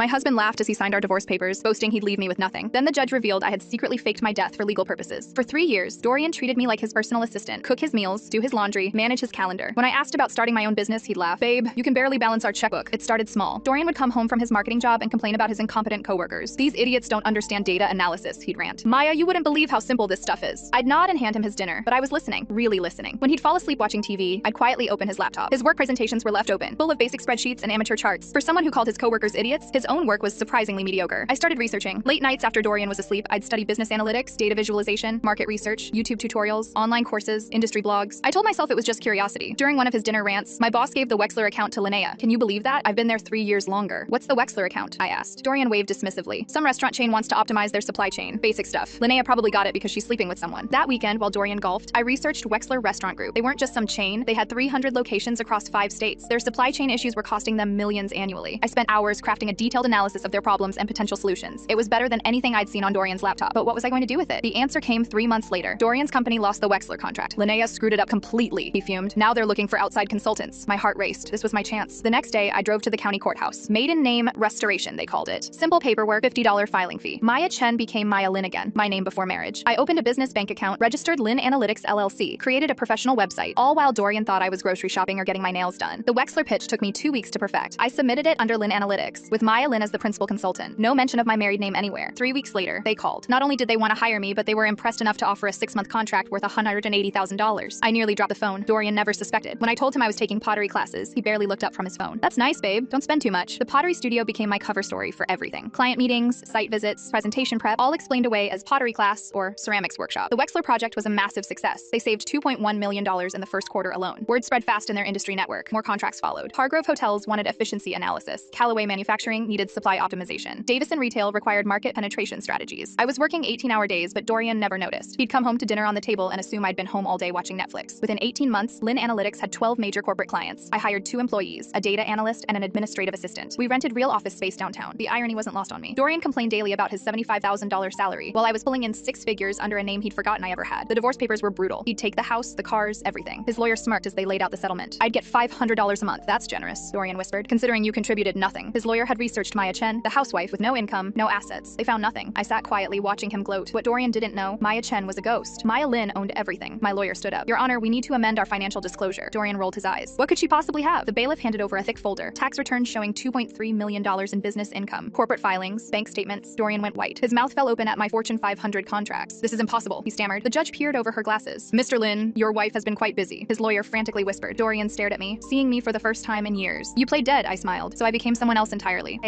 My husband laughed as he signed our divorce papers, boasting he'd leave me with nothing. Then the judge revealed I had secretly faked my death for legal purposes. For 3 years, Dorian treated me like his personal assistant, cook his meals, do his laundry, manage his calendar. When I asked about starting my own business, he'd laugh. Babe, you can barely balance our checkbook. It started small. Dorian would come home from his marketing job and complain about his incompetent coworkers. These idiots don't understand data analysis, he'd rant. Maya, you wouldn't believe how simple this stuff is. I'd nod and hand him his dinner, but I was listening, really listening. When he'd fall asleep watching TV, I'd quietly open his laptop. His work presentations were left open, full of basic spreadsheets and amateur charts. For someone who called his coworkers idiots, his own work was surprisingly mediocre. I started researching. Late nights after Dorian was asleep, I'd study business analytics, data visualization, market research, YouTube tutorials, online courses, industry blogs. I told myself it was just curiosity. During one of his dinner rants, my boss gave the Wexler account to Linnea. Can you believe that? I've been there 3 years longer. What's the Wexler account? I asked. Dorian waved dismissively. Some restaurant chain wants to optimize their supply chain. Basic stuff. Linnea probably got it because she's sleeping with someone. That weekend, while Dorian golfed, I researched Wexler Restaurant Group. They weren't just some chain. They had 300 locations across 5 states. Their supply chain issues were costing them millions annually. I spent hours crafting a detailed analysis of their problems and potential solutions. It was better than anything I'd seen on Dorian's laptop. But what was I going to do with it? The answer came 3 months later. Dorian's company lost the Wexler contract. Linnea screwed it up completely, he fumed. Now they're looking for outside consultants. My heart raced. This was my chance. The next day, I drove to the county courthouse. Maiden name restoration, they called it. Simple paperwork, $50 filing fee. Maya Chen became Maya Lin again, my name before marriage. I opened a business bank account, registered Lin Analytics LLC, created a professional website, all while Dorian thought I was grocery shopping or getting my nails done. The Wexler pitch took me 2 weeks to perfect. I submitted it under Lin Analytics, with Maya Lin as the principal consultant. No mention of my married name anywhere. 3 weeks later, they called. Not only did they want to hire me, but they were impressed enough to offer a 6-month contract worth $180,000. I nearly dropped the phone. Dorian never suspected. When I told him I was taking pottery classes, he barely looked up from his phone. That's nice, babe. Don't spend too much. The pottery studio became my cover story for everything. Client meetings, site visits, presentation prep, all explained away as pottery class or ceramics workshop. The Wexler project was a massive success. They saved $2.1 million in the first quarter alone. Word spread fast in their industry network. More contracts followed. Hargrove Hotels wanted efficiency analysis. Callaway Manufacturing needed supply optimization. Davison Retail required market penetration strategies. I was working 18-hour days, but Dorian never noticed. He'd come home to dinner on the table and assume I'd been home all day watching Netflix. Within 18 months, Lin Analytics had 12 major corporate clients. I hired 2 employees, a data analyst and an administrative assistant. We rented real office space downtown. The irony wasn't lost on me. Dorian complained daily about his $75,000 salary, while I was pulling in 6 figures under a name he'd forgotten I ever had. The divorce papers were brutal. He'd take the house, the cars, everything. His lawyer smirked as they laid out the settlement. I'd get $500 a month. That's generous, Dorian whispered, considering you contributed nothing. His lawyer had researched Maya Chen, the housewife with no income, no assets. They found nothing. I sat quietly watching him gloat. What Dorian didn't know, Maya Chen was a ghost. Maya Lin owned everything. My lawyer stood up. Your Honor, we need to amend our financial disclosure. Dorian rolled his eyes. What could she possibly have? The bailiff handed over a thick folder. Tax returns showing $2.3 million in business income. Corporate filings, bank statements. Dorian went white. His mouth fell open at my Fortune 500 contracts. This is impossible, he stammered. The judge peered over her glasses. Mr. Lin, your wife has been quite busy. His lawyer frantically whispered. Dorian stared at me, seeing me for the first time in years. You played dead, I smiled, so I became someone else entirely.